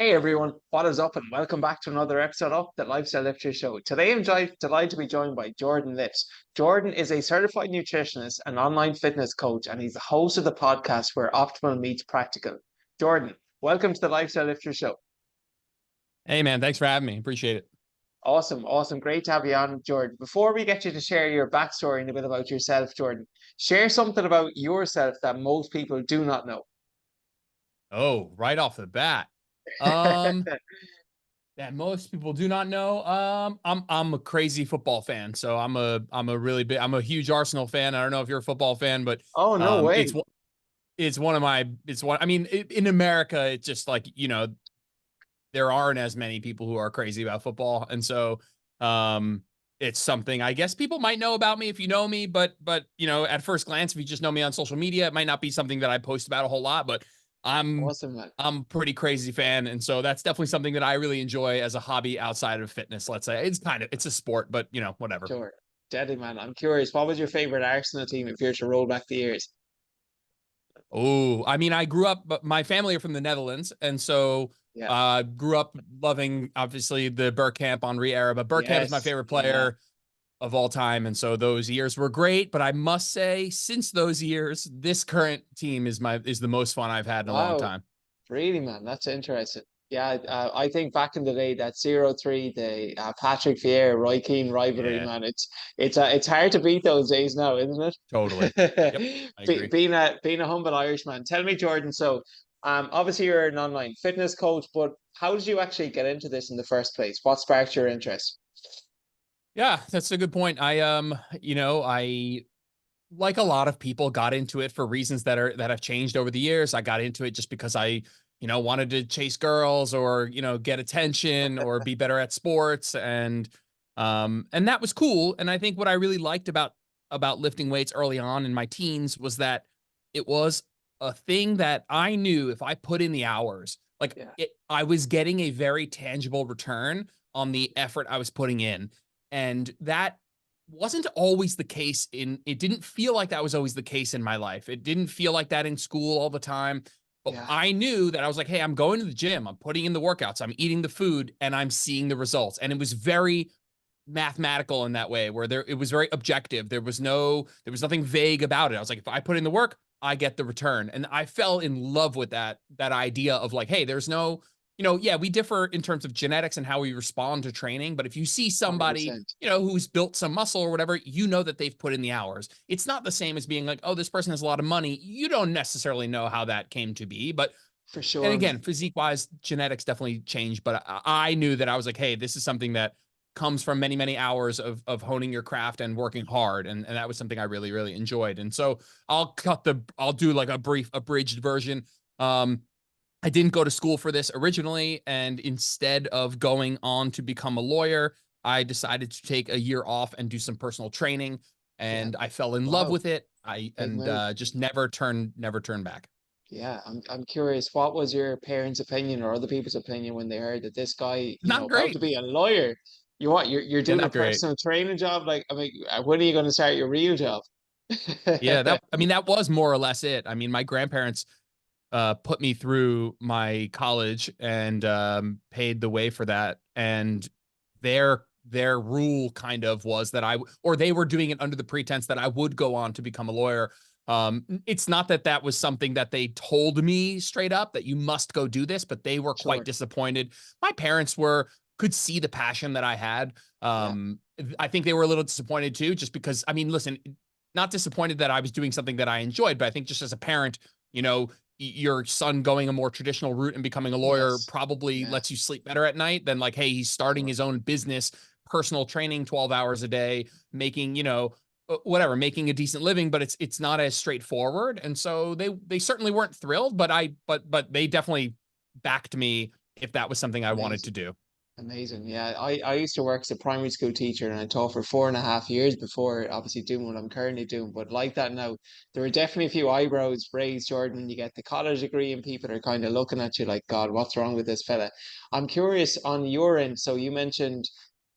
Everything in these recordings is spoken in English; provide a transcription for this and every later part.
Hey everyone, what is up, and welcome back to another episode of the Lifestyle Lifter Show. Today I'm delighted to be joined by Jordan Lips. Jordan is a certified nutritionist and online fitness coach, and he's the host of the podcast Where Optimal Meets Practical. Jordan, welcome to the Lifestyle Lifter Show. Hey man, thanks for having me. Appreciate it. Awesome, awesome. Great to have you on, Jordan. Before we get you to share your backstory and a bit about yourself, Jordan, share something about yourself that most people do not know. Oh, right off the bat. Um, that most people do not know. I'm a crazy football fan. So I'm a huge Arsenal fan. I don't know if you're a football fan, but Oh, no um it's way. one- it's one of my it's one I mean, in America, it's just like, there aren't as many people who are crazy about football. And so it's something I guess people might know about me if you know me, but at first glance, if you just know me on social media, it might not be something that I post about a whole lot, but I'm Awesome, man. I'm pretty crazy fan. And so that's definitely something that I really enjoy as a hobby outside of fitness. Let's say it's a sport, but whatever. Sure. Deadly, man. I'm curious, what was your favorite Arsenal team if you were to roll back the years? Oh, I mean, I grew up, but my family are from the Netherlands, and so Yeah. grew up loving obviously the Bergkamp Henry era. But Bergkamp is my Yes. favorite Yeah. player of all time, and so those years were great. But I must say, since those years, this current team is the most fun I've had in a long Wow. time. Really, man. That's interesting. Yeah, I think back in the day that 0-3, the Patrick Vieira, Roy Keane rivalry, Yeah, man. It's hard to beat those days now, isn't totally. Yep, it? I agree. Being a humble Irishman. Tell me, Jordan. So, obviously you're an online fitness coach, but how did you actually get into this in the first place? What sparked your interest? Yeah, that's a good point. I like a lot of people got into it for reasons that have changed over the years. I got into it just because I wanted to chase girls or, get attention or be better at sports and that was cool. And I think what I really liked about lifting weights early on in my teens was that it was a thing that I knew if I put in the hours, Yeah. I was getting a very tangible return on the effort I was putting in. And that wasn't always the case it didn't feel like that was always the case in my life. It didn't feel like that in school all the time. But Yeah. I knew that I was like, hey, I'm going to the gym, I'm putting in the workouts, I'm eating the food, and I'm seeing the results. And it was very mathematical in that way, where it was very objective. There was nothing vague about it. I was like, if I put in the work, I get the return. And I fell in love with that idea of like, hey, there's no, yeah, we differ in terms of genetics and how we respond to training. But if you see somebody, 100%. who's built some muscle or whatever, that they've put in the hours. It's not the same as being like, oh, this person has a lot of money. You don't necessarily know how that came to be. But For and sure, again, man. physique wise, genetics definitely changed. But I knew that I was like, hey, this is something that comes from many, many hours of honing your craft and working hard. And that was something I really, really enjoyed. And so I'll do like a brief abridged version. Um, I didn't go to school for this originally. And instead of going on to become a lawyer, I decided to take a year off and do some personal training. Yeah. And I fell in love Wow. with it. I Big and move. just never turned back. Yeah, I'm curious, what was your parents' opinion or other people's opinion when they heard that this guy, Not about to great. be a lawyer? You're Yeah, doing a not great. personal training job? Like, I mean, when are you going to start your real job? Yeah, that was more or less it. I mean, my grandparents put me through my college and paid the way for that. And their rule kind of was that or they were doing it under the pretense that I would go on to become a lawyer. It's not that that was something that they told me straight up that you must go do this, but they were quite Sure. disappointed. My parents could see the passion that I had. Yeah. I think they were a little disappointed too, just because, I mean, listen, not disappointed that I was doing something that I enjoyed, but I think just as a parent, you know, your son going a more traditional route and becoming a lawyer Yes. probably Yeah. lets you sleep better at night than like, hey, he's starting Sure. his own business, personal training 12 hours a day, making, whatever, making a decent living, but it's not as straightforward. And so they certainly weren't thrilled, but they definitely backed me if that was something I wanted to Amazing. do. Amazing. Yeah, I used to work as a primary school teacher and I taught for 4.5 years before obviously doing what I'm currently doing. But like that now, there are definitely a few eyebrows raised, Jordan, when you get the college degree and people are kind of looking at you like, God, what's wrong with this fella? I'm curious on your end. So you mentioned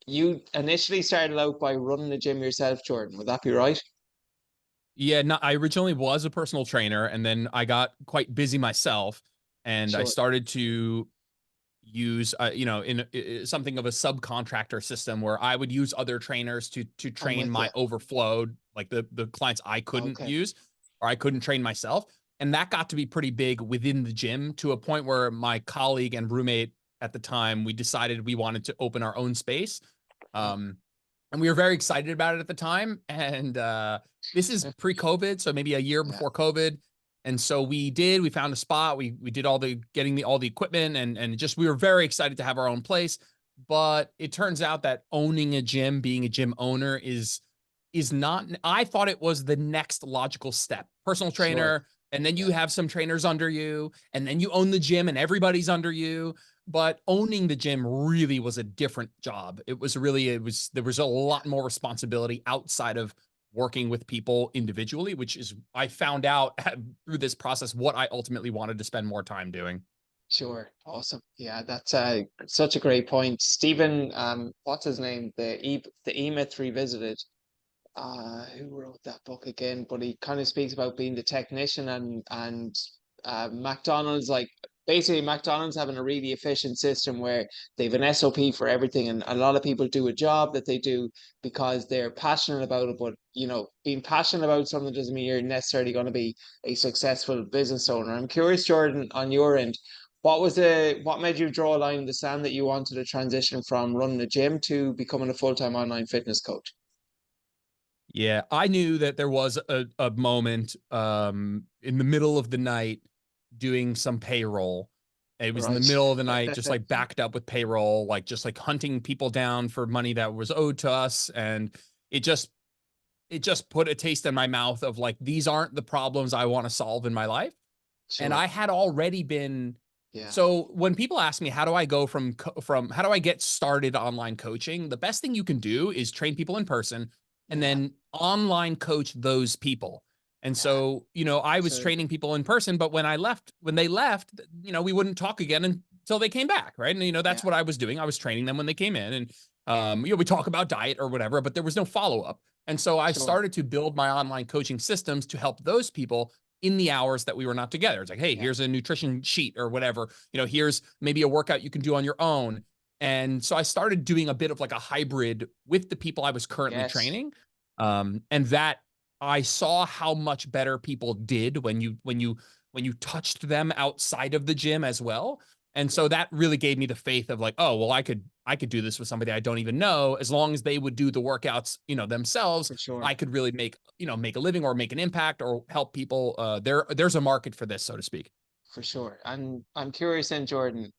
you initially started out by running the gym yourself, Jordan. Would that be right? Yeah, no, I originally was a personal trainer and then I got quite busy myself and I Sure. started to use, something of a subcontractor system where I would use other trainers to I'm train with you. my overflowed, like the clients I couldn't Okay. use or I couldn't train myself. And that got to be pretty big within the gym, to a point where my colleague and roommate at the time, we decided we wanted to open our own space. Mm. Um, and we were very excited about it at the time. And this is pre-COVID, so maybe a year Yeah, before COVID. And so we found a spot. We did all the equipment, and just we were very excited to have our own place. But it turns out that owning a gym, being a gym owner, is not. I thought it was the next logical step. Personal sure. trainer, and then Yeah, you have some trainers under you, and then you own the gym and everybody's under you. But owning the gym really was a different job. There was a lot more responsibility outside of working with people individually, which is, I found out through this process, what I ultimately wanted to spend more time doing. sure. Awesome. Yeah, that's such a great point. Stephen, what's his name? The E-Myth Revisited. Who wrote that book again? But he kind of speaks about being the technician, and McDonald's, like basically McDonald's having a really efficient system where they've an SOP for everything, and a lot of people do a job that they do because they're passionate about it. But being passionate about something doesn't mean you're necessarily going to be a successful business owner. I'm curious, Jordan, on your end. What made you draw a line in the sand that you wanted to transition from running a gym to becoming a full-time online fitness coach? Yeah, I knew that there was a moment in the middle of the night doing some payroll. It was in the Right. middle of the night, just like backed up with payroll, like just like hunting people down for money that was owed to us. And it just it just put a taste in my mouth of like, these aren't the problems I want to solve in my life. And Sure. I had already been. Yeah. So when people ask me, how do I go from how do I get started online coaching? The best thing you can do is train people in person and Yeah. then online coach those people. And Yeah. so, I was Absolutely. training people in person, but when they left, we wouldn't talk again until they came back. Right. And, that's Yeah. what I was doing. I was training them when they came in, and, we talk about diet or whatever, but there was no follow up. And so I Sure. started to build my online coaching systems to help those people in the hours that we were not together. It's like, hey, Yeah. here's a nutrition sheet or whatever. Here's maybe a workout you can do on your own. And so I started doing a bit of like a hybrid with the people I was currently Yes. training. And that I saw how much better people did when you touched them outside of the gym as well. And Yeah. so that really gave me the faith of like, oh, well, I could do this with somebody I don't even know, as long as they would do the workouts, themselves. For sure. I could really make a living or make an impact or help people. There's a market for this, so to speak. For sure. And I'm curious then, Jordan,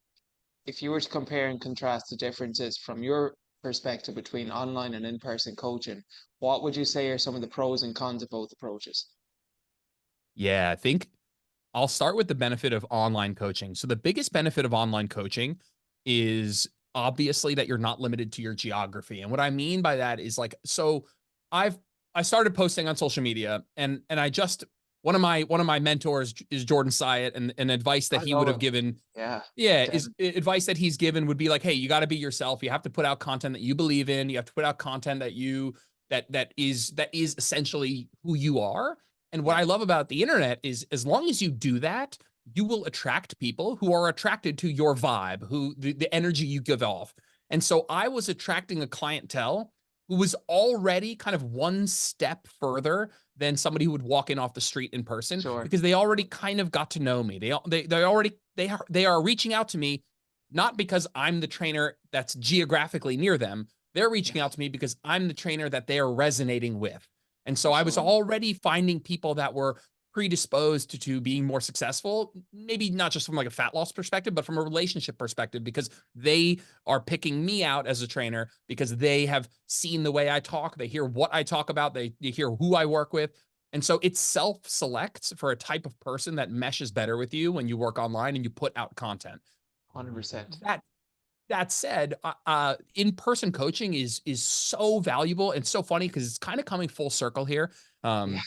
if you were to compare and contrast the differences from your perspective between online and in-person coaching, what would you say are some of the pros and cons of both approaches? Yeah, I think I'll start with the benefit of online coaching. So the biggest benefit of online coaching is obviously that you're not limited to your geography. And what I mean by that is like, so I've I started posting on social media, and I just one of my mentors is Jordan Syatt, and advice that I he would know have him. given. Yeah. Yeah, is Definitely. advice that he's given would be like, hey, you got to be yourself. You have to put out content that you believe in. You have to put out content that is essentially who you are. And what Yeah. I love about the internet is, as long as you do that, you will attract people who are attracted to your vibe, who the energy you give off. And so I was attracting a clientele who was already kind of one step further than somebody who would walk in off the street in person, Sure. because they already kind of got to know me. They are reaching out to me, not because I'm the trainer that's geographically near them. They're Yeah. reaching out to me because I'm the trainer that they are resonating with. And so For I was sure. already finding people that were predisposed to being more successful, maybe not just from like a fat loss perspective, but from a relationship perspective, because they are picking me out as a trainer because they have seen the way I talk. They hear what I talk about. They hear who I work with. And so it self selects for a type of person that meshes better with you when you work online and you put out content. 100%. That that said, in-person coaching is so valuable and so funny because it's kind of coming full circle here. Yeah. Um,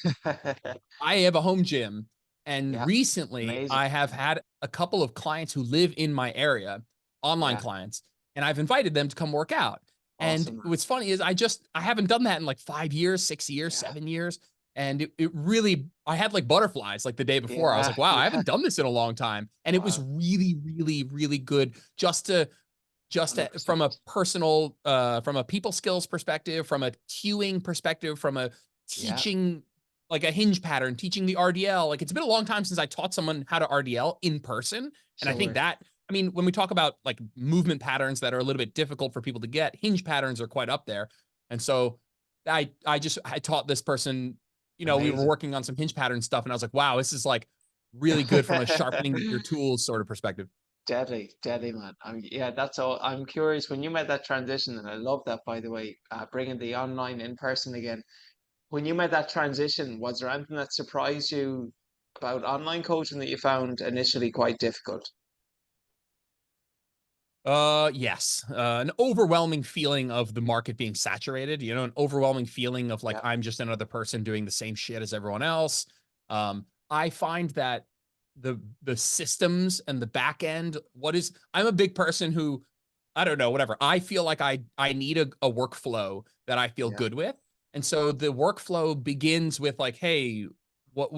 I have a home gym, and Yeah. recently Amazing. I have had a couple of clients who live in my area, online Yeah. clients, and I've invited them to come work out. And Awesome, man. what's funny is I haven't done that in like 5 years, 6 years, Yeah. 7 years. And it really, I had like butterflies like the day before. I was Yeah, like, wow, I yeah. haven't done this in a long time. And it was Wow, really, really, really good just from a 100%. personal from a people skills perspective, from a queuing perspective, from a Yeah, teaching like a hinge pattern, teaching the RDL. Like it's been a long time since I taught someone how to RDL in person. And I think sure. that, I mean, when we talk about like movement patterns that are a little bit difficult for people to get, hinge patterns are quite up there. And so I taught this person, we were Amazing. working on some hinge pattern stuff, and I was like, wow, this is like really good from a sharpening your tools sort of perspective. Deadly, deadly, man. Yeah, that's all. I'm curious when you made that transition, and I love that, by the way, bringing the online in person again. When you made that transition, was there anything that surprised you about online coaching that you found initially quite difficult? Yes. An overwhelming feeling of the market being saturated, an overwhelming feeling of like Yeah, I'm just another person doing the same shit as everyone else. I find that the systems and the back end, I'm a big person who, I don't know, whatever. I feel like I need a workflow that I feel yeah, good with. And so the workflow begins with like, hey, what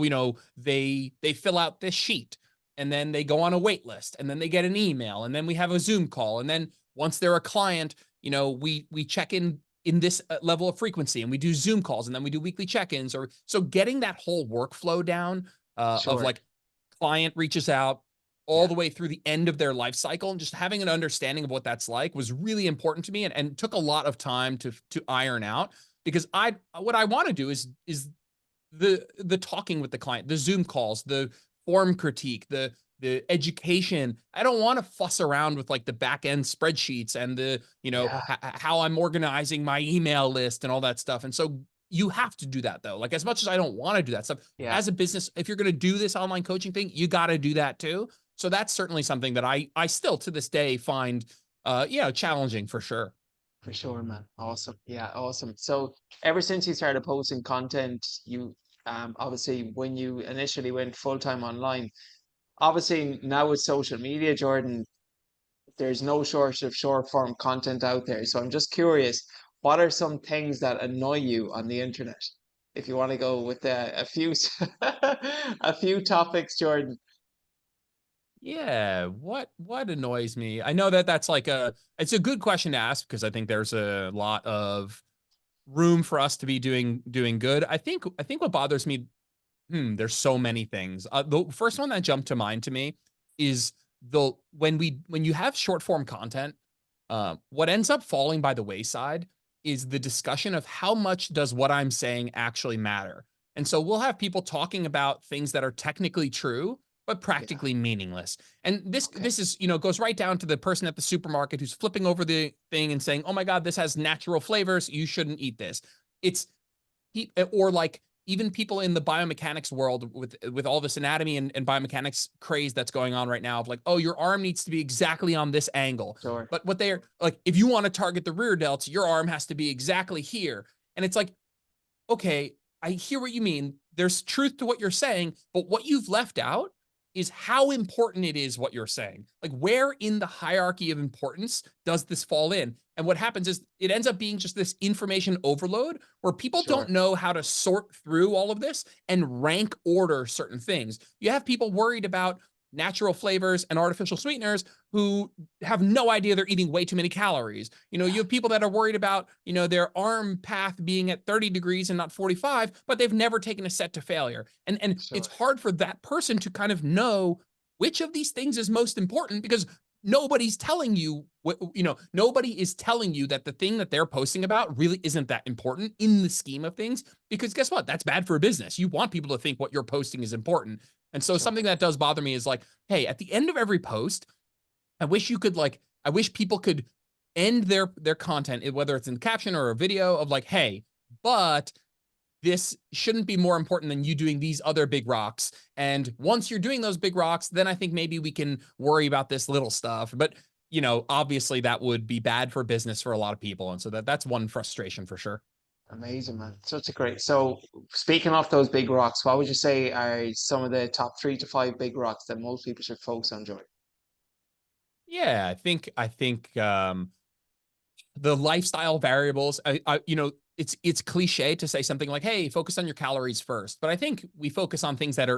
they fill out this sheet, and then they go on a wait list, and then they get an email, and then we have a Zoom call, and then once they're a client, we check in this level of frequency, and we do Zoom calls, and then we do weekly check-ins. Or so getting that whole workflow down, of sure. like client reaches out all Yeah, the way through the end of their life cycle, and just having an understanding of what that's like was really important to me, and took a lot of time to iron out, because I what I want to do is the talking with the client, the Zoom calls, the form critique, the education. I don't want to fuss around with like the back end spreadsheets and the, yeah, how I'm organizing my email list and all that stuff. And so you have to do that though. Like as much as I don't want to do that stuff yeah. as a business, if you're going to do this online coaching thing, you got to do that too. So that's certainly something that I still to this day find challenging for sure. For sure, man. Awesome. Yeah, awesome. So ever since you started posting content, you obviously when you initially went full time online, obviously now with social media, Jordan, there's no shortage of short form content out there. So I'm just curious, what are some things that annoy you on the internet? If you want to go with a few a few topics, Jordan. Yeah, what annoys me? I know that that's like it's a good question to ask, because I think there's a lot of room for us to be doing good. I think what bothers me, there's so many things. The first one that jumped to mind to me is the when you have short form content, what ends up falling by the wayside is the discussion of how much does what I'm saying actually matter. And so we'll have people talking about things that are technically true but Yeah. practically meaningless. And this Okay. this is, goes right down to the person at the supermarket who's flipping over the thing and saying, "Oh my god, this has natural flavors. You shouldn't eat this." It's or like even people in the biomechanics world with all this anatomy and biomechanics craze that's going on right now of like, oh, your arm needs to be exactly on this angle. Sure. But what they're like, if you want to target the rear delts, your arm has to be exactly here. And it's like, okay, I hear what you mean. There's truth to what you're saying, but what you've left out is how important it is what you're saying. Like, where in the hierarchy of importance does this fall in? And what happens is it ends up being just this information overload where people don't Sure. know how to sort through all of this and rank order certain things. You have people worried about natural flavors and artificial sweeteners who have no idea they're eating way too many calories. You Yeah. have people that are worried about, their arm path being at 30 degrees and not 45, but they've never taken a set to failure. And it's Sure. hard for that person to kind of know which of these things is most important, because nobody's telling you nobody is telling you that the thing that they're posting about really isn't that important in the scheme of things, because guess what? That's bad for a business. You want people to think what you're posting is important. And so Sure. something that does bother me is like, hey, at the end of every post, I wish people could end their content, whether it's in the caption or a video, of like, hey, but this shouldn't be more important than you doing these other big rocks. And once you're doing those big rocks, then I think maybe we can worry about this little stuff. But obviously that would be bad for business for a lot of people. And so that's one frustration for sure. Amazing, man. Such a great. So, speaking of those big rocks, what would you say are some of the top 3 to 5 big rocks that most people should focus on, Jordan? Yeah, I think the lifestyle variables, it's cliche to say something like, "Hey, focus on your calories first." But I think we focus on things that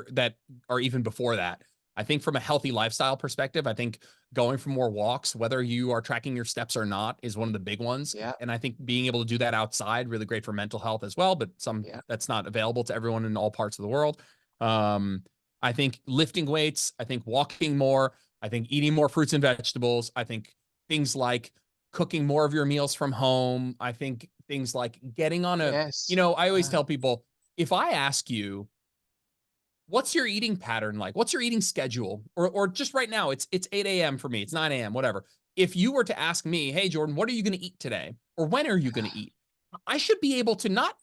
are even before that. I think from a healthy lifestyle perspective, I think going for more walks, whether you are tracking your steps or not, is one of the big ones. Yeah, And I think being able to do that outside really great for mental health as well, but some yeah, that's not available to everyone in all parts of the world. Um, I think lifting weights, I think walking more, I think eating more fruits and vegetables, I think things like cooking more of your meals from home. I think things like getting on a, yes, I always yeah, tell people, if I ask you, what's your eating pattern like? What's your eating schedule? Or just right now, it's 8 a.m. for me, it's 9 a.m., whatever. If you were to ask me, hey Jordan, what are you gonna eat today? Or when are you gonna eat? I should be able to not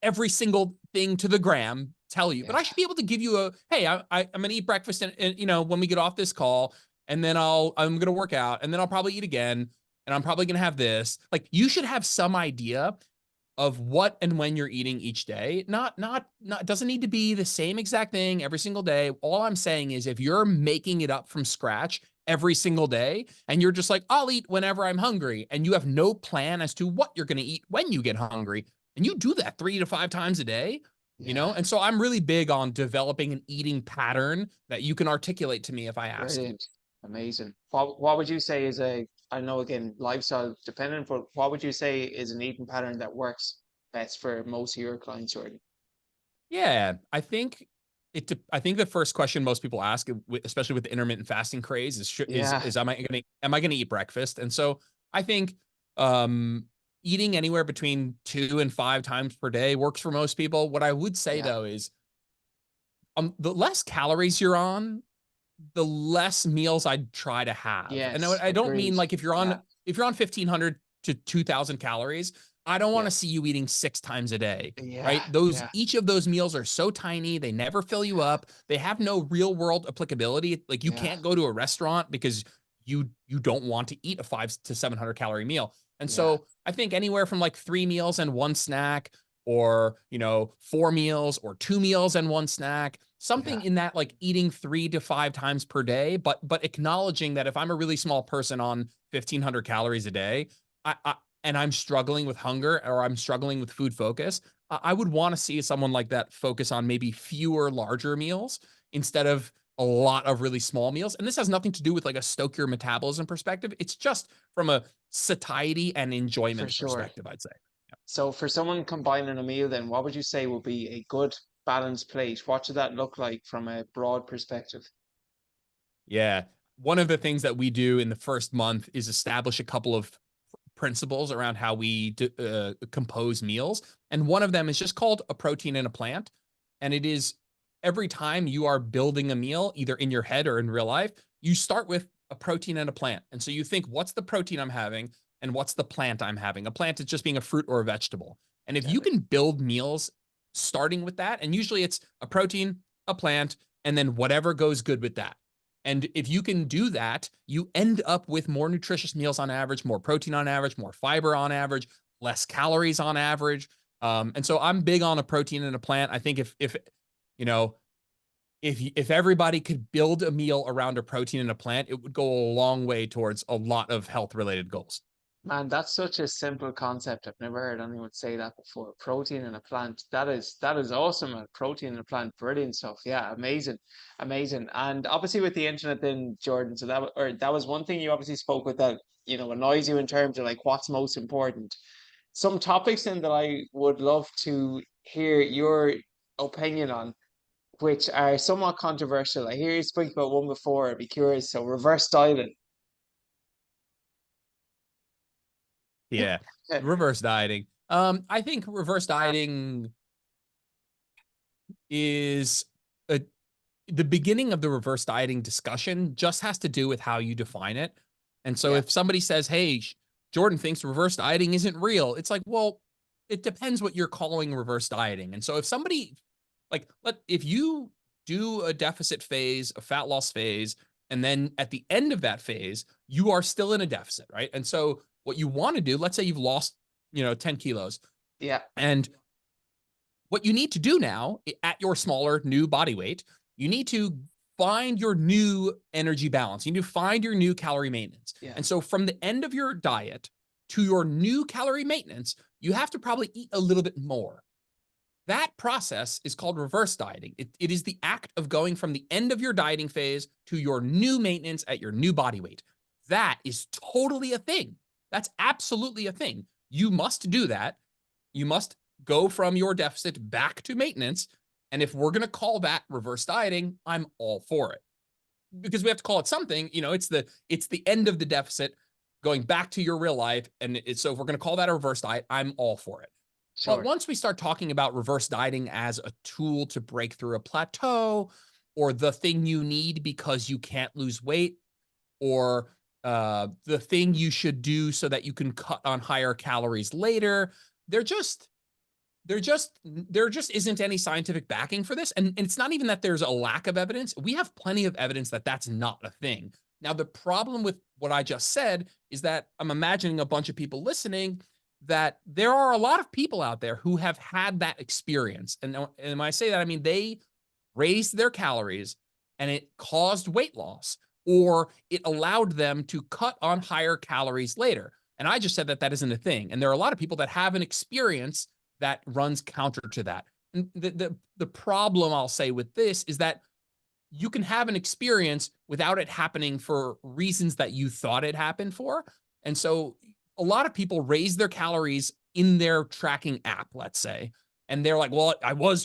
every single thing to the gram tell you, but yeah, I should be able to give you a hey, I'm gonna eat breakfast and when we get off this call, and then I'm gonna work out, and then I'll probably eat again, and I'm probably gonna have this. Like you should have some idea of what and when you're eating each day. Not doesn't need to be the same exact thing every single day. All I'm saying is if you're making it up from scratch every single day and you're just like, I'll eat whenever I'm hungry, and you have no plan as to what you're going to eat when you get hungry, and you do that 3 to 5 times a day, yeah. and so I'm really big on developing an eating pattern that you can articulate to me if I ask you. Brilliant. Amazing. What would you say is a, I know again, lifestyle dependent, but what would you say is an eating pattern that works best for most of your clients, Jordan? Yeah, I think the first question most people ask, especially with the intermittent fasting craze, Yeah, is am I gonna eat breakfast? And so I think um, eating anywhere between 2 and 5 times per day works for most people. What I would say yeah, though is the less calories you're on, the less meals I'd try to have. And yes, I don't agreed. mean like Yeah, if you're on 1,500 to 2,000 calories, I don't want yeah, to see you eating 6 times a day, yeah, right? Those yeah, each of those meals are so tiny, they never fill you up. They have no real world applicability. Like you yeah, can't go to a restaurant because you don't want to eat a 5 to 700 calorie meal. And yeah, so I think anywhere from like 3 meals and one snack, or 4 meals or 2 meals and one snack, yeah, something in that, like eating 3 to 5 times per day, but acknowledging that if I'm a really small person on 1,500 calories a day, I and I'm struggling with hunger or I'm struggling with food focus, I would want to see someone like that focus on maybe fewer larger meals instead of a lot of really small meals. And this has nothing to do with like a stoke your metabolism perspective. It's just from a satiety and for enjoyment sure. perspective, I'd say. So for someone combining a meal, then what would you say would be a good balanced plate? What should that look like from a broad perspective? Yeah. One of the things that we do in the first month is establish a couple of principles around how we compose meals. And one of them is just called a protein and a plant. And it is every time you are building a meal, either in your head or in real life, you start with a protein and a plant. And so you think, what's the protein I'm having? And what's the plant I'm having? A plant is just being a fruit or a vegetable. And if Get you it. can build meals starting with that, and usually it's a protein, a plant, and then whatever goes good with that. And if you can do that, you end up with more nutritious meals on average, more protein on average, more fiber on average, less calories on average. And so I'm big on a protein and a plant. I think you know if everybody could build a meal around a protein and a plant, it would go a long way towards a lot of health related goals. Man, that's such a simple concept. I've never heard anyone say that before. Protein in a plant. That is awesome. A protein in a plant. Brilliant stuff. Yeah, amazing. Amazing. And obviously with the internet then, Jordan, so that was one thing you obviously spoke with that, annoys you in terms of like what's most important. Some topics then that I would love to hear your opinion on, which are somewhat controversial. I hear you speak about one before. I'd be curious. So reverse styling. Yeah. Reverse dieting. I think reverse dieting is a the beginning of the reverse dieting discussion just has to do with how you define it. And so Yeah, if somebody says, "Hey, Jordan thinks reverse dieting isn't real," it's like, well, it depends what you're calling reverse dieting. And so if somebody if you do a deficit phase, a fat loss phase, and then at the end of that phase, you are still in a deficit, right? And so what you want to do, let's say you've lost, 10 kilos, yeah, and what you need to do now at your smaller new body weight, you need to find your new energy balance. You need to find your new calorie maintenance. yeah, And so from the end of your diet to your new calorie maintenance, you have to probably eat a little bit more. That process is called reverse dieting. It is the act of going from the end of your dieting phase to your new maintenance at your new body weight. That is totally a thing. That's absolutely a thing. You must do that. You must go from your deficit back to maintenance. And if we're going to call that reverse dieting, I'm all for it, because we have to call it something. It's the end of the deficit going back to your real life. And so if we're going to call that a reverse diet, I'm all for it. But Sure. once we start talking about reverse dieting as a tool to break through a plateau, or the thing you need because you can't lose weight, or the thing you should do so that you can cut on higher calories later, they're just there just isn't any scientific backing for this. And it's not even that there's a lack of evidence. We have plenty of evidence that that's not a thing. Now, the problem with what I just said is that I'm imagining a bunch of people listening, that there are a lot of people out there who have had that experience. And when I say that, I mean they raised their calories and it caused weight loss, or it allowed them to cut on higher calories later. And I just said that that isn't a thing. And there are a lot of people that have an experience that runs counter to that. And the problem I'll say with this is that you can have an experience without it happening for reasons that you thought it happened for. And so a lot of people raise their calories in their tracking app, let's say, and they're like, well, I was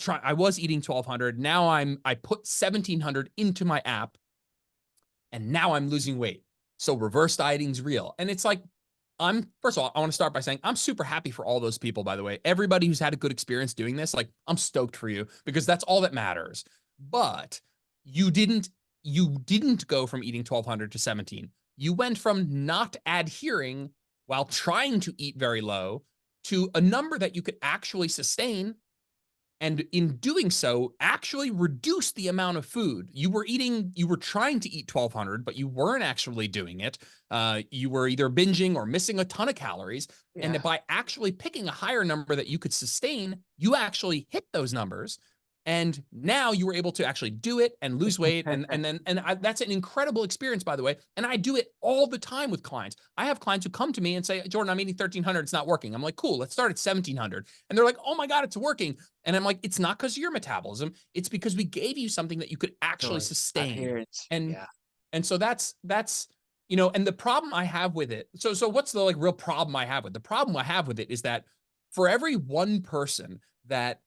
eating 1200. Now I put 1700 into my app and now I'm losing weight. So reverse dieting's real. And it's like, first of all, I want to start by saying I'm super happy for all those people, by the way. Everybody who's had a good experience doing this, like, I'm stoked for you, because that's all that matters. But you didn't go from eating 1200 to 17. You went from not adhering while trying to eat very low to a number that you could actually sustain, and in doing so actually reduce the amount of food you were trying to eat 1200, but you weren't actually doing it. You were either binging or missing a ton of calories. And Yeah. by actually picking a higher number that you could sustain, you actually hit those numbers. And now you were able to actually do it and lose weight. That's an incredible experience, by the way. And I do it all the time with clients. I have clients who come to me and say, Jordan, I'm eating 1300. It's not working. I'm like, cool, let's start at 1700. And they're like, oh my God, it's working. And I'm like, it's not because of your metabolism. It's because we gave you something that you could actually Sure. sustain. Adherence. And Yeah. and so that's and the problem I have with it. So what's the real problem I have with the problem I have with it is that for every one person that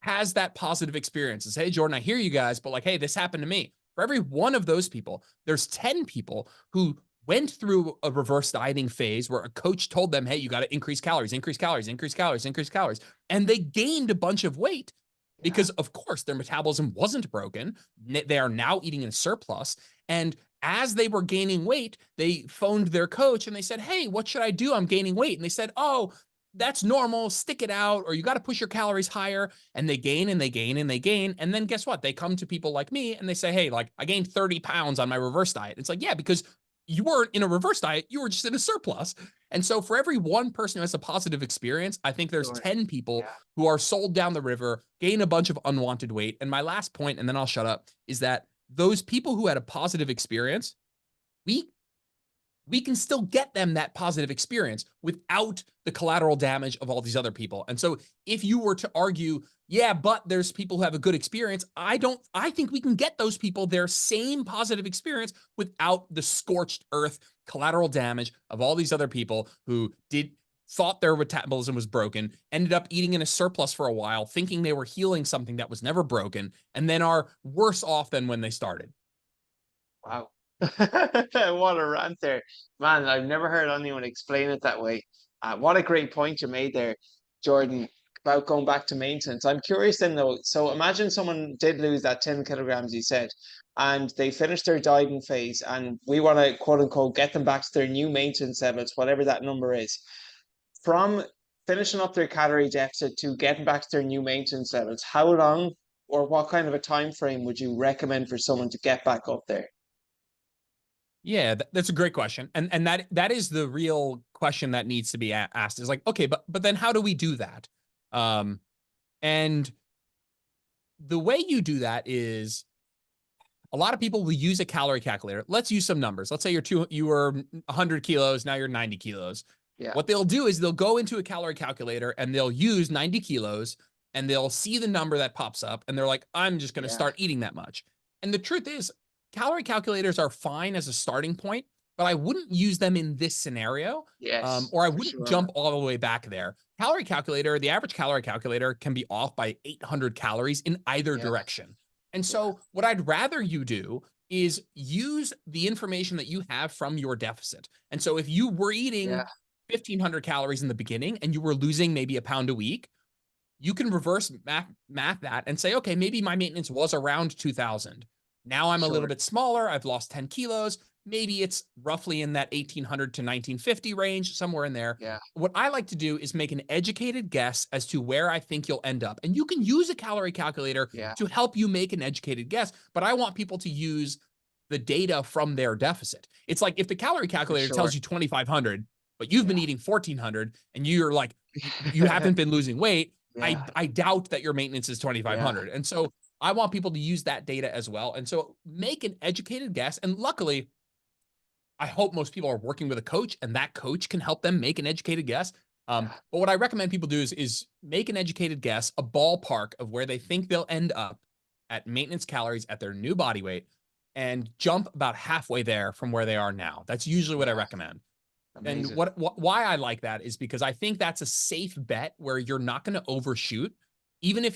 has that positive experience and say, hey, Jordan, I hear you guys, but like, hey, this happened to me. For every one of those people, there's 10 people who went through a reverse dieting phase where a coach told them, hey, you got to increase calories, increase calories, increase calories, increase calories. And they gained a bunch of weight Yeah. because, of course, their metabolism wasn't broken. They are now eating in surplus. And as they were gaining weight, they phoned their coach and they said, hey, what should I do? I'm gaining weight. And they said, oh, that's normal. Stick it out, or you got to push your calories higher. And they gain and they gain and they gain. And then guess what? They come to people like me and they say, hey, like, I gained 30 pounds on my reverse diet. It's like, yeah, because you weren't in a reverse diet, you were just in a surplus. And so for every one person who has a positive experience, I think there's Sure. 10 people Yeah. who are sold down the river, gain a bunch of unwanted weight. And my last point, and then I'll shut up, is that those people who had a positive experience, we we can still get them that positive experience without the collateral damage of all these other people. And so if you were to argue, yeah, but there's people who have a good experience, I think we can get those people their same positive experience without the scorched earth collateral damage of all these other people who thought their metabolism was broken, ended up eating in a surplus for a while, thinking they were healing something that was never broken, and then are worse off than when they started. Wow. What a rant there. Man, I've never heard anyone explain it that way. What a great point you made there, Jordan, about going back to maintenance. I'm curious then though. So imagine someone did lose that 10 kilograms you said, and they finished their dieting phase, and we want to quote unquote get them back to their new maintenance levels, whatever that number is. From finishing up their calorie deficit to getting back to their new maintenance levels, how long or what kind of a time frame would you recommend for someone to get back up there? Yeah, that's a great question, and that is the real question that needs to be asked. Is like, okay, but then how do we do that? Um, and the way you do that is a lot of people will use a calorie calculator. Let's use some numbers. Let's say you were 100 kilos, now you're 90 kilos. Yeah. What they'll do is they'll go into a calorie calculator and they'll use 90 kilos and they'll see the number that pops up and they're like, I'm just going to Yeah. start eating that much. And the truth is, calorie calculators are fine as a starting point, but I wouldn't use them in this scenario, Yes, or I for wouldn't sure. jump all the way back there. Calorie calculator, the average calorie calculator can be off by 800 calories in either Yeah. direction. And Yeah. so, what I'd rather you do is use the information that you have from your deficit. And so, if you were eating Yeah. 1,500 calories in the beginning and you were losing maybe a pound a week, you can reverse math that and say, okay, maybe my maintenance was around 2,000. Now I'm a little Sure. bit smaller. I've lost 10 kilos. Maybe it's roughly in that 1,800 to 1,950 range, somewhere in there. Yeah. What I like to do is make an educated guess as to where I think you'll end up. And you can use a calorie calculator Yeah. to help you make an educated guess, but I want people to use the data from their deficit. It's like if the calorie For calculator sure. tells you 2,500, but you've been Yeah. eating 1,400 and you're like, you haven't been losing weight, Yeah. I doubt that your maintenance is Yeah. 2,500. And so I want people to use that data as well. And so make an educated guess. And luckily, I hope most people are working with a coach and that coach can help them make an educated guess. Yeah. But what I recommend people do is make an educated guess, a ballpark of where they think they'll end up at maintenance calories at their new body weight and jump about halfway there from where they are now. That's usually what I Yeah. recommend. And Amazing. why I like that is because I think that's a safe bet where you're not going to overshoot. Even if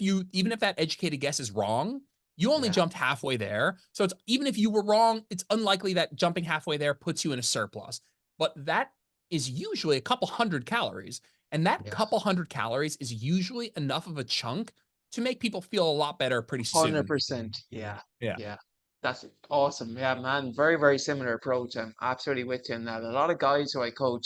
that educated guess is wrong, you only Yeah. jumped halfway there. So it's even if you were wrong, it's unlikely that jumping halfway there puts you in a surplus. But that is usually a couple hundred calories. And that Yeah. couple hundred calories is usually enough of a chunk to make people feel a lot better pretty soon. 100%. Yeah. Yeah. Yeah. That's awesome. Yeah, man. Very, very similar approach. I'm absolutely with you on that. A lot of guys who I coach,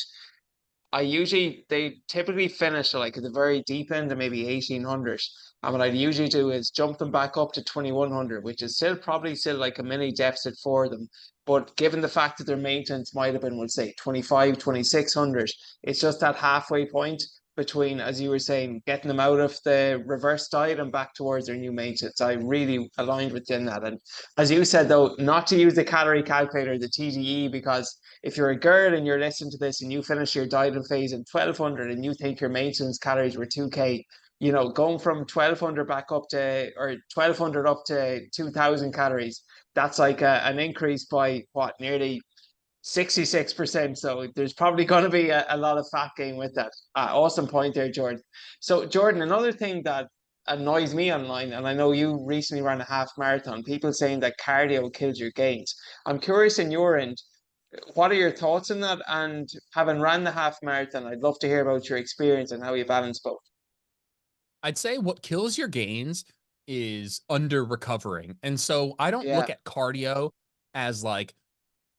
they typically finish like at the very deep end of maybe 1800. And what I'd usually do is jump them back up to 2100, which is still probably still like a mini deficit for them. But given the fact that their maintenance might have been, we'll say 25, 2600, it's just that halfway point between, as you were saying, getting them out of the reverse diet and back towards their new maintenance. I really aligned with you in that. And as you said, though, not to use the calorie calculator, the TDE, because if you're a girl and you're listening to this and you finish your dieting phase in 1200 and you think your maintenance calories were 2K, going from 1200 back up to, or 1200 up to 2000 calories, that's like an increase by what, nearly 66%. So there's probably going to be a lot of fat gain with that. Awesome point there, Jordan. So, Jordan, another thing that annoys me online, and I know you recently ran a half marathon, people saying that cardio kills your gains. I'm curious in your end, what are your thoughts on that? And having ran the half marathon, I'd love to hear about your experience and how you balance both. I'd say what kills your gains is under recovering. And so I don't Yeah, look at cardio as like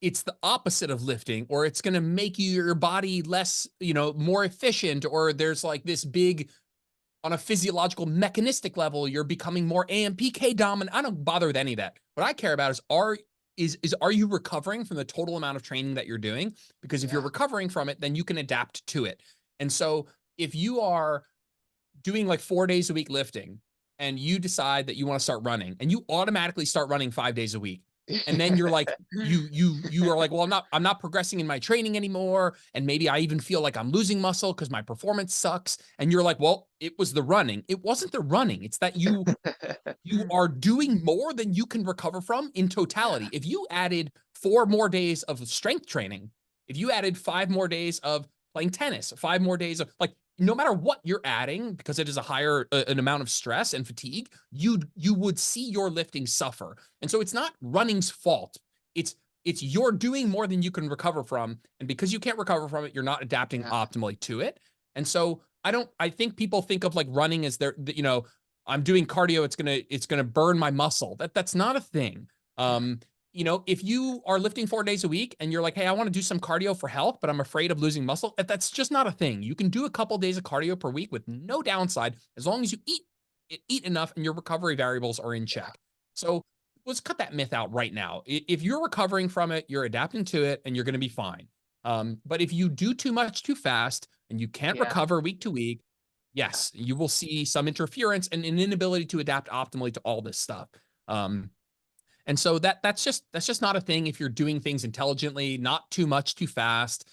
it's the opposite of lifting or it's going to make your body less, more efficient or there's like this big on a physiological mechanistic level you're becoming more AMPK dominant. I don't bother with any of that. What I care about is are you recovering from the total amount of training that you're doing? Because if you're yeah, recovering from it, then you can adapt to it. And so if you are doing like 4 days a week lifting and you decide that you want to start running and you automatically start running 5 days a week and then you're like you are like, well, I'm not progressing in my training anymore and maybe I even feel like I'm losing muscle because my performance sucks and you're like, well, it was the running. It wasn't the running. It's that you are doing more than you can recover from in Yeah, totality. If you added 4 more days of strength training, if you added 5 more days of playing tennis, 5 more days of like, no matter what you're adding, because it is a higher an amount of stress and fatigue, you would see your lifting suffer. And so it's not running's fault. It's it's you're doing more than you can recover from, and because you can't recover from it, you're not adapting yeah, optimally to it. And so I think people think of like running as I'm doing cardio, it's gonna burn my muscle. That's not a thing. yeah, If you are lifting 4 days a week and you're like, hey, I want to do some cardio for health, but I'm afraid of losing muscle, that's just not a thing. You can do a couple days of cardio per week with no downside as long as you eat enough and your recovery variables are in yeah, check. So let's cut that myth out right now. If you're recovering from it, you're adapting to it and you're going to be fine. But if you do too much too fast and you can't yeah, recover week to week, yeah, yes, you will see some interference and an inability to adapt optimally to all this stuff. Um, And so that's just not a thing if you're doing things intelligently, not too much too fast,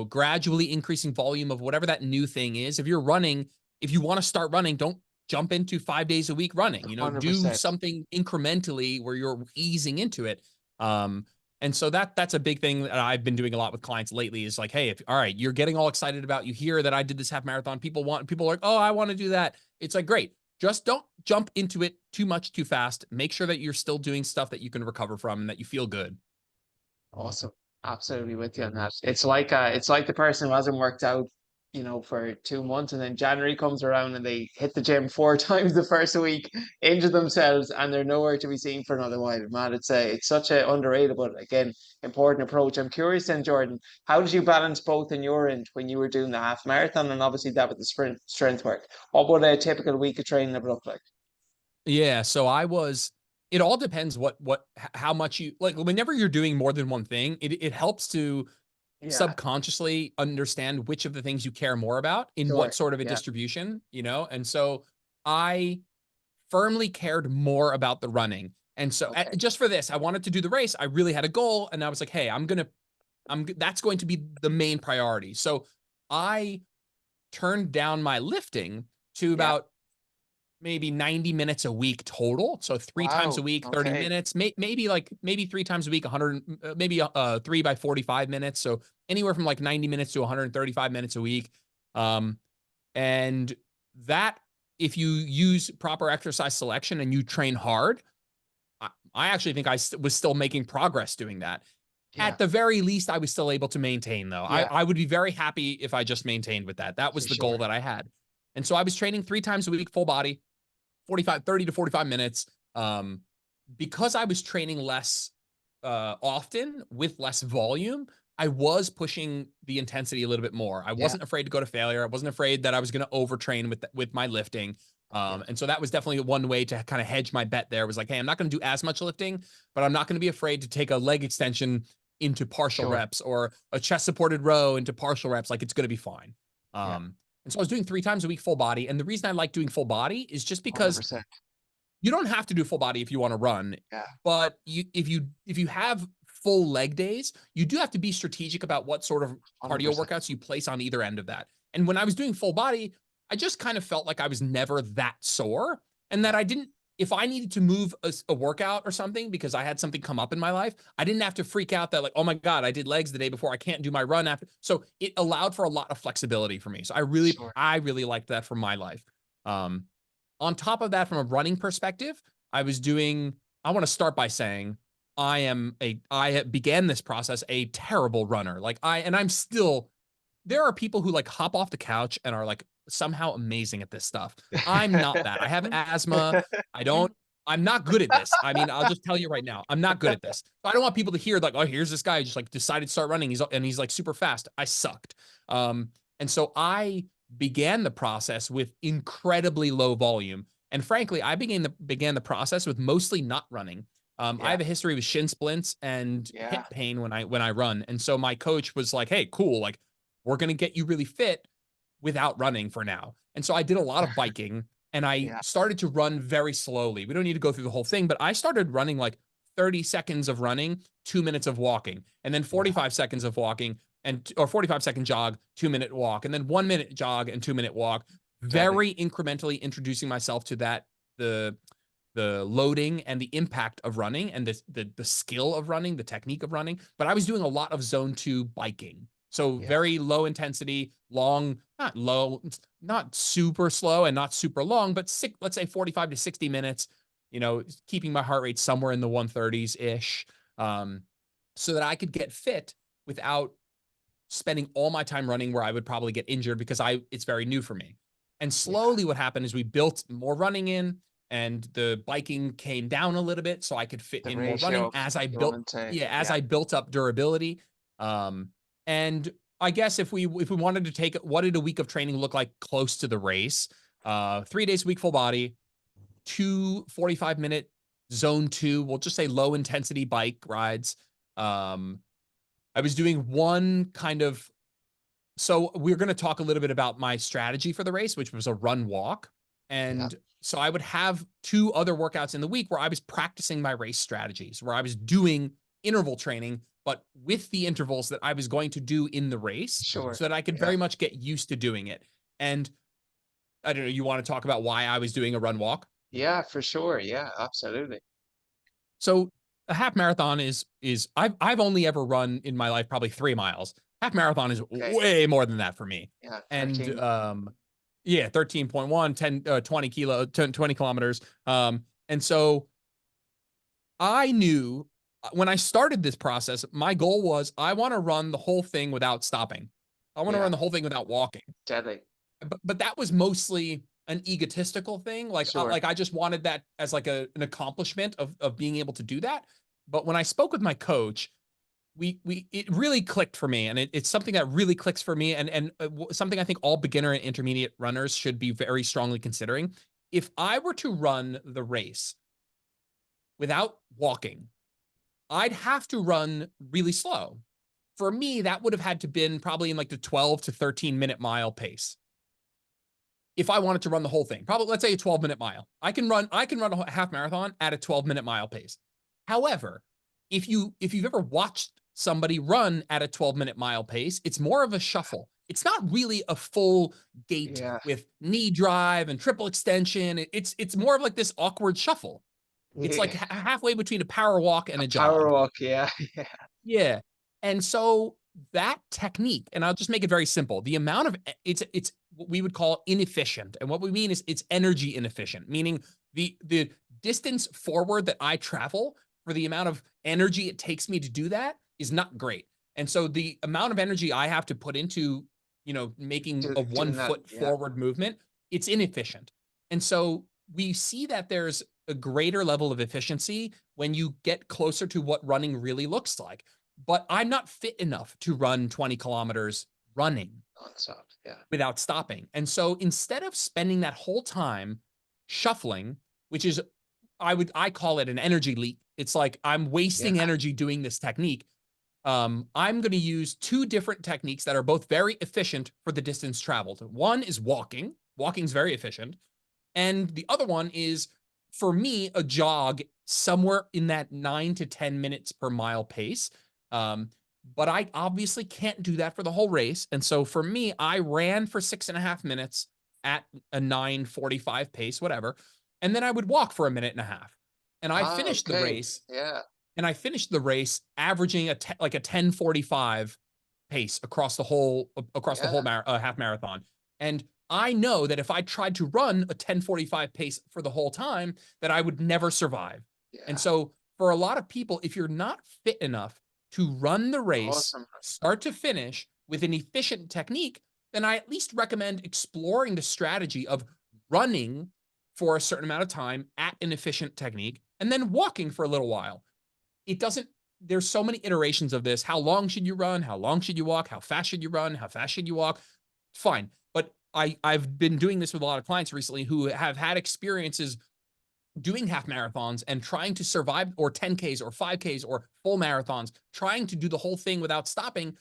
gradually increasing volume of whatever that new thing is. If you're running, if you want to start running, don't jump into 5 days a week running, do 100%. something incrementally where you're easing into it. Um, and so that's a big thing that I've been doing a lot with clients lately is like, hey, if all right, you're getting all excited about, you hear that I did this half marathon, people are like, oh, I want to do that. It's like, great. Just don't jump into it too much too fast. Make sure that you're still doing stuff that you can recover from and that you feel good. Awesome. Absolutely with you on that. It's like the person who hasn't worked out, for 2 months, and then January comes around and they hit the gym four times the first week, injure themselves, and they're nowhere to be seen for another while. Man, it's such a underrated but again important approach. I'm curious then, Jordan, how did you balance both in your end when you were doing the half marathon and obviously that with the sprint strength work? What would a typical week of training have looked like? Yeah, so it all depends how much you like whenever you're doing more than one thing, it helps to Yeah, subconsciously understand which of the things you care more about in what sure. sort of a Yeah. distribution. And so I firmly cared more about the running. And so Okay. just for this, I wanted to do the race. I really had a goal and I was like, hey, that's going to be the main priority. So I turned down my lifting to Yeah. about maybe 90 minutes a week total. So 3 times a Wow. week, 30 Okay. minutes, maybe 3 times a week, 100, maybe 3 by 45 minutes. So anywhere from like 90 minutes to 135 minutes a week. Um, and that, if you use proper exercise selection and you train hard, I actually think I was still making progress doing that. Yeah. At the very least, I was still able to maintain, though. I, Yeah. I would be very happy if I just maintained with that. That was For the goal sure. that I had. And so I was training 3 times a week, full body, 30 to 45 minutes. Um, because I was training less often with less volume, I was pushing the intensity a little bit more. I Yeah. wasn't afraid to go to failure. I wasn't afraid that I was going to overtrain with my lifting. Yeah. And so that was definitely one way to kind of hedge my bet there was like, hey, I'm not going to do as much lifting, but I'm not going to be afraid to take a leg extension into partial Sure. reps or a chest supported row into partial reps. Like it's going to be fine. Yeah. And so I was doing 3 times a week full body. And the reason I like doing full body is just because 100%. you don't have to do full body if you want to run, Yeah. but if you have full leg days, you do have to be strategic about what sort of cardio 100%. workouts you place on either end of that. And when I was doing full body, I just kind of felt like I was never that sore and that Yeah. I didn't if I needed to move a workout or something because I had something come up in my life, I didn't have to freak out that like, oh my God, I did legs the day before. I can't do my run after. So it allowed for a lot of flexibility for me. So Sure. I really liked that for my life. Um, on top of that, from a running perspective, I was doing, I want to start by saying I began this process a terrible runner. I'm still, there are people who like hop off the couch and are like somehow amazing at this stuff. I'm not that. I have asthma. I don't, I'm not good at this. I mean, I'll just tell you right now, I'm not good at this. So I don't want people to hear like, oh, here's this guy who just like decided to start running. He's like super fast. I sucked. And so I began the process with incredibly low volume. And frankly, I began the process with mostly not running. I Yeah. have a history with shin splints and hip Yeah. pain when I run. And so my coach was like, "Hey, cool. Like we're going to get you really fit without running for now." And so I did a lot of biking and I Yeah. started to run very slowly. We don't need to go through the whole thing, but I started running like 30 seconds of running, 2 minutes of walking, and then Yeah. 45 seconds of walking or 45-second jog, 2 minute walk, and then 1 minute jog and 2 minute walk, Got it. very incrementally introducing myself to the loading and the impact of running and the skill of running, the technique of running. But I was doing a lot of zone 2 biking. So Yeah. very low intensity, long, not low, not super slow and not super long, but let's say 45 to 60 minutes, keeping my heart rate somewhere in the 130s ish, so that I could get fit without spending all my time running where I would probably get injured because it's very new for me. And Yeah. slowly what happened is we built more running in and the biking came down a little bit so I could fit The in more ratio running of running to, as yeah. I built up durability. And I guess if we wanted to take what did a week of training look like close to the race? 3 days a week full body, 2 45-minute zone 2, we'll just say low intensity bike rides. I was doing one kind of so we're going to talk a little bit about my strategy for the race, which was a run walk. Yeah, And so I would have two other workouts in the week where I was practicing my race strategies, where I was doing interval training, but with the intervals that I was going to do in the race sure. so that I could Yeah. very much get used to doing it. And I don't know, you want to talk about why I was doing a run walk? Yeah, for sure. Yeah, absolutely. So a half marathon is I've only ever run in my life probably 3 miles. Half marathon is Okay. way more than that for me. Yeah, And 13. yeah, 13.1, 20 kilometers. And so I knew when I started this process, my goal was I want to run the whole thing without stopping. I want to Yeah, run the whole thing without walking. deadly. But that was mostly an egotistical thing. Sure. Like I just wanted that as like an accomplishment of being able to do that. But when I spoke with my coach, we it really clicked for me, and it's something that really clicks for me, and something I think all beginner and intermediate runners should be very strongly considering. If I were to run the race without walking, I'd have to run really slow. For me, that would have had to been probably in like the 12 to 13-minute mile pace if I wanted to run the whole thing. Probably let's say a 12-minute mile. I can run a half marathon at a 12-minute mile pace. However, if you've ever watched somebody run at a 12-minute mile pace, it's more of a shuffle. It's not really a full gait Yeah. with knee drive and triple extension. It's more of like this awkward shuffle. It's like Yeah. halfway between a power walk and A a power jog. walk. Yeah. Yeah. Yeah. And so that technique, and I'll just make it very simple. The amount of it's what we would call inefficient. And what we mean is it's energy inefficient, meaning the distance forward that I travel for the amount of energy it takes me to do that is not great. And so the amount of energy I have to put into, making a one Doing that. foot Yeah. forward movement, it's inefficient. And so we see that there's a greater level of efficiency when you get closer to what running really looks like. But I'm not fit enough to run 20 kilometers running Non-stop. Yeah. without stopping. And so instead of spending that whole time shuffling, which is I call it an energy leak. It's like I'm Yeah. wasting energy doing this technique. I'm going to use two different techniques that are both very efficient for the distance traveled. One is walking. Walking is very efficient. And the other one is, for me, a jog somewhere in that 9 to 10 minutes per mile pace. Um, but I obviously can't do that for the whole race. And so for me, I ran for 6.5 minutes at a 9:45 pace, whatever. And then I would walk for a minute and a half. And I Ah, finished the okay. race Yeah. averaging like a 10:45 pace across the Yeah. whole half marathon. And I know that if I tried to run a 10:45 pace for the whole time, that I would never survive. And Yeah. so for a lot of people, if you're not fit enough to run the race Awesome. start to finish with an efficient technique, then I at least recommend exploring the strategy of running for a certain amount of time at an efficient technique and then walking for a little while. It doesn't There's so many iterations of this. How long should you run? How long should you walk? How fast should you run? How fast should you walk? Fine. But I've been doing this with a lot of clients recently who have had experiences doing half marathons and trying to survive, or 10Ks or 5Ks or full marathons, trying to do the whole thing without stopping,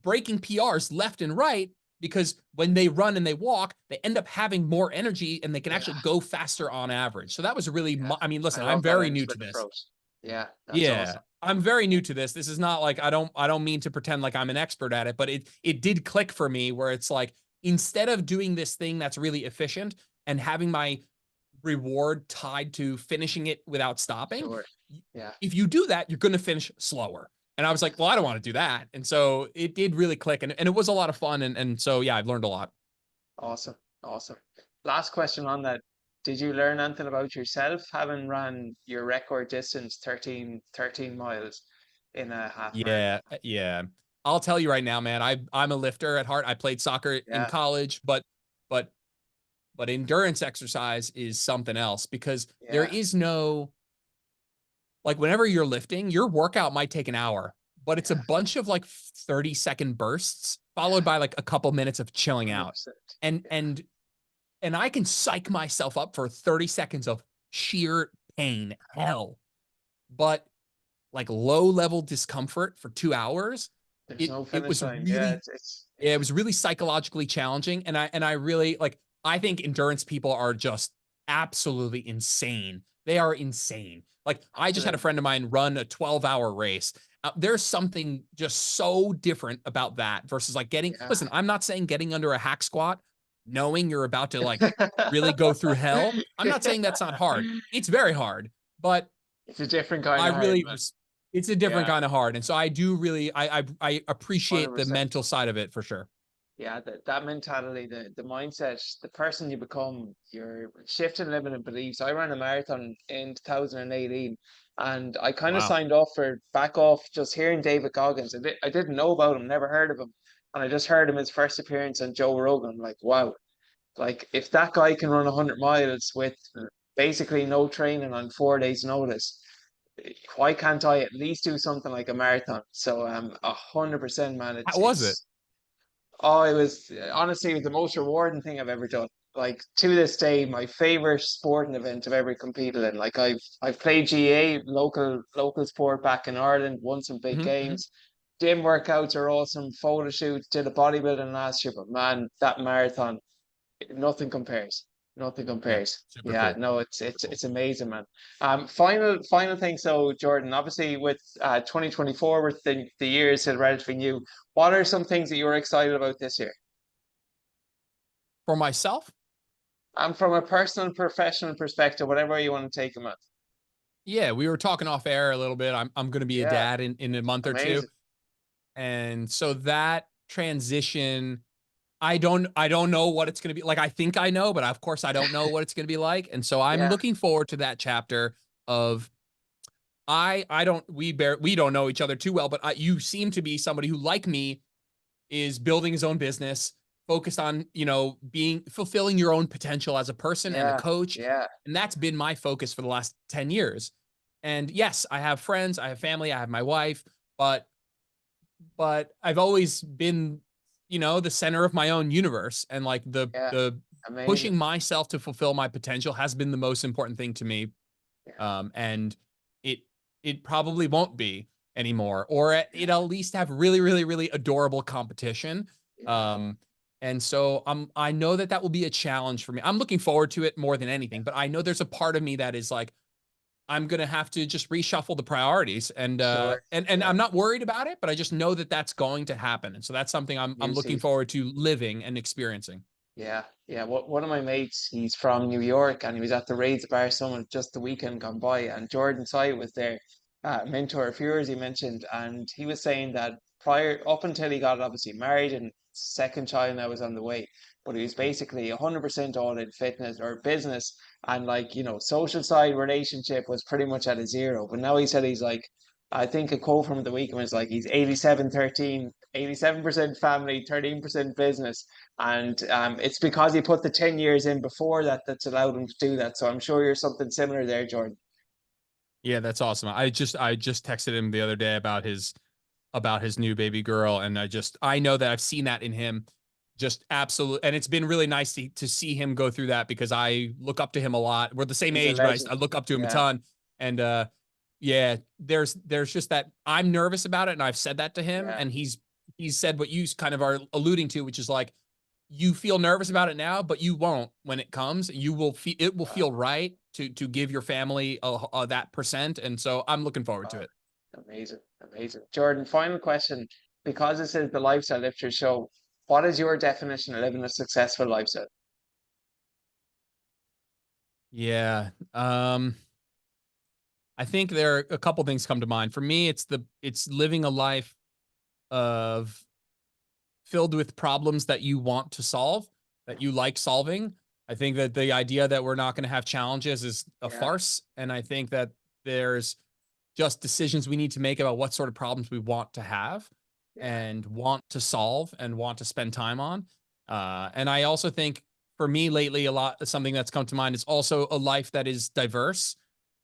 breaking PRs left and right, because when they run and they walk, they end up having more energy and they can Yeah. actually go faster on average. So that was a really, Yeah. I mean, I listen, I'm love that very end new with to the this. throat. Yeah. That's Yeah. awesome. I'm very new to this. This is not like I don't mean to pretend like I'm an expert at it, but it did click for me where it's like, instead of doing this thing that's really efficient and having my reward tied to finishing it without stopping, Sure. Yeah. if you do that, you're going to finish slower. And I was like, well, I don't want to do that. And so it did really click, and it was a lot of fun. And so, yeah, I've learned a lot. Awesome. Awesome. Last question on that. Did you learn anything about yourself having run your record distance, 13 miles in a half Yeah. marathon? Yeah. I'll tell you right now, man, I'm a lifter at heart. I played soccer in Yeah. college, but but endurance exercise is something else, because there Yeah. is no, like, whenever you're lifting, your workout might take an hour, but it's a Yeah. bunch of like 30-second bursts followed Yeah. by like a couple minutes of chilling out. 100%. And Yeah. and and I can psych myself up for 30 seconds of sheer pain, hell. But like low level discomfort for 2 hours, There's it no it finish was line. Yeah. really, It's yeah, it yeah. was really psychologically challenging. And I really like, I think endurance people are just absolutely insane. They are insane. Like I just had a Absolutely. friend of mine run a 12-hour race. There's something just so different about that versus like getting, Yeah. listen, I'm not saying getting under a hack squat, knowing you're about to like really go through hell. I'm not saying that's not hard. It's very hard, but It's a different kind I of hard, really, man. it's a different Yeah, kind of hard. And so I do really, I appreciate the 100%. mental side of it for sure. Yeah, that mentality, the mindset, the person you become, your shifting limiting beliefs. I ran a marathon in 2018 and I kind of Wow. signed off for back off just hearing David Goggins. I didn't know about him, never heard of him. And I just heard him his first appearance on Joe Rogan. I'm like, wow, like if that guy can run 100 miles with basically no training on 4 days notice, why can't I at least do something like a marathon? So 100%, man. How was it? Oh, it was honestly it was the most rewarding thing I've ever done. Like to this day, my favorite sporting event I've ever competed in. Like I've played GA, local sport back in Ireland, won some big Mhm, mhm. games. Gym workouts are awesome, photo shoots, did a bodybuilding last year, but man, that marathon, nothing compares. Nothing Yeah. compares. Super Yeah, cool. no, Super cool. it's amazing, man. Final thing. So, Jordan, obviously with 2024, with the year is still relatively new. What are some things that you're excited about this year? For myself, And from a personal and professional perspective, whatever you want to take them at. yeah, we were talking off air a little bit. I'm going to be a Yeah, dad in a month or two. amazing. And so that transition, I don't know what it's going to be like. I think I know, but of course I don't know what it's going to be like. And so I'm Yeah, looking forward to that chapter of I don't we don't know each other too well, but you seem to be somebody who like me is building his own business, focused on, being fulfilling your own potential as a person and a yeah, coach. yeah, And that's been my focus for the last 10 years. And yes, I have friends, I have family, I have my wife, but I've always been, the center of my own universe and like yeah. the Amazing. pushing myself to fulfill my potential has been the most important thing to me. Yeah, And it probably won't be anymore, or yeah, it'll at least have really, really, really adorable competition. yeah, Um, and so I know that will be a challenge for me. I'm looking forward to it more than anything, but I know there's a part of me that is like, I'm gonna have to just reshuffle the priorities, and sure. Yeah, I'm not worried about it, but I just know that that's going to happen, and so that's something I'm new looking season. forward to living and experiencing. Yeah, yeah. One of my mates, he's from New York, and he was at the Raids Bar Summit just the weekend gone by, and Jordan Sy was there, mentor of yours, he mentioned, and he was saying that prior up until he got obviously married and second child now was on the way, but he was basically 100% all in fitness or business, and like social side relationship was pretty much at a zero. But now he said he's like, I think a quote from the weekend was like he's 87-13, 87% family, 13% business, and it's because he put the 10 years in before that that's allowed him to do that. So I'm sure you're something similar there, Jordan. Yeah, that's awesome. I just texted him the other day about his new baby girl, and I know that I've seen that in him, just absolute. And it's been really nice to see him go through that because I look up to him a lot. We're the same He's a age, but legend. I look up to him a Yeah, ton. And yeah, there's just that I'm nervous about it, and I've said that to him, yeah, and he's said what you kind of are alluding to, which is like you feel nervous about it now, but you won't when it comes. You will feel it will uh, feel right to give your family that percent, and so I'm looking forward to uh, it. amazing, amazing. Jordan, final question. Because this is the Lifestyle Lifter show, what is your definition of living a successful lifestyle? Yeah. I think there are a couple things come to mind. For me, it's living a life of filled with problems that you want to solve, that you like solving. I think that the idea that we're not going to have challenges is a Yeah, farce. And I think that there's just decisions we need to make about what sort of problems we want to have yeah, and want to solve and want to spend time on. And I also think for me lately, a lot something that's come to mind is also a life that is diverse.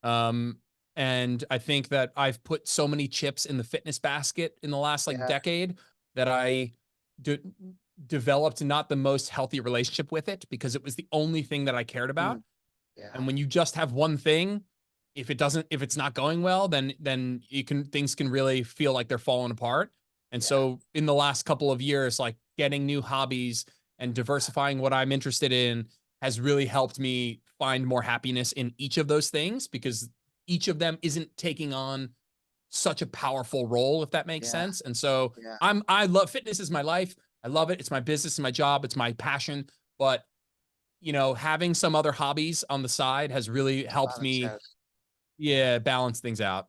Um, and I think that I've put so many chips in the fitness basket in the last like yeah, decade that I de- developed not the most healthy relationship with it because it was the only thing that I cared about. mm, yeah, And when you just have one thing, if it's not going well, then things can really feel like they're falling apart. And yeah, so in the last couple of years, like getting new hobbies and diversifying what I'm interested in has really helped me find more happiness in each of those things because each of them isn't taking on such a powerful role, if that makes Yeah, sense. And so yeah, I love fitness is my life. I love it. It's my business, it's my job, it's my passion. But having some other hobbies on the side has really helped balance me, out. yeah, balance things out.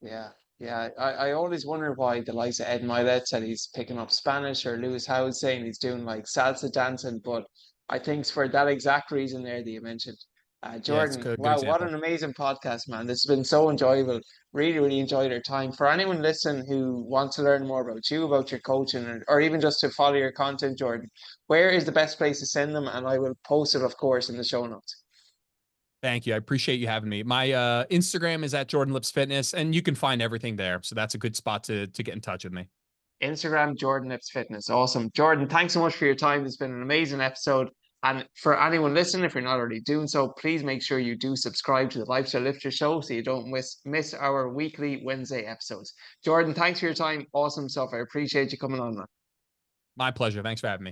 Yeah, yeah. I always wonder why the likes of Ed Milet said he's picking up Spanish or Lewis Howes saying he's doing like salsa dancing, but I think it's for that exact reason there that you mentioned. Yeah, it's Jordan, a good wow, what example. an amazing podcast, man. This has been so enjoyable. Really, really enjoyed our time. For anyone listening who wants to learn more about you, about your coaching, or even just to follow your content, Jordan, where is the best place to send them? And I will post it, of course, in the show notes. Thank you. I appreciate you having me. My Instagram is at Jordan Lips Fitness, and you can find everything there. So that's a good spot to get in touch with me. Instagram, Jordan Lips Fitness. Awesome. Jordan, thanks so much for your time. It's been an amazing episode. And for anyone listening, if you're not already doing so, please make sure you do subscribe to the Lifestyle Lifter Show so you don't miss our weekly Wednesday episodes. Jordan, thanks for your time. Awesome stuff. I appreciate you coming on, man. My pleasure. Thanks for having me.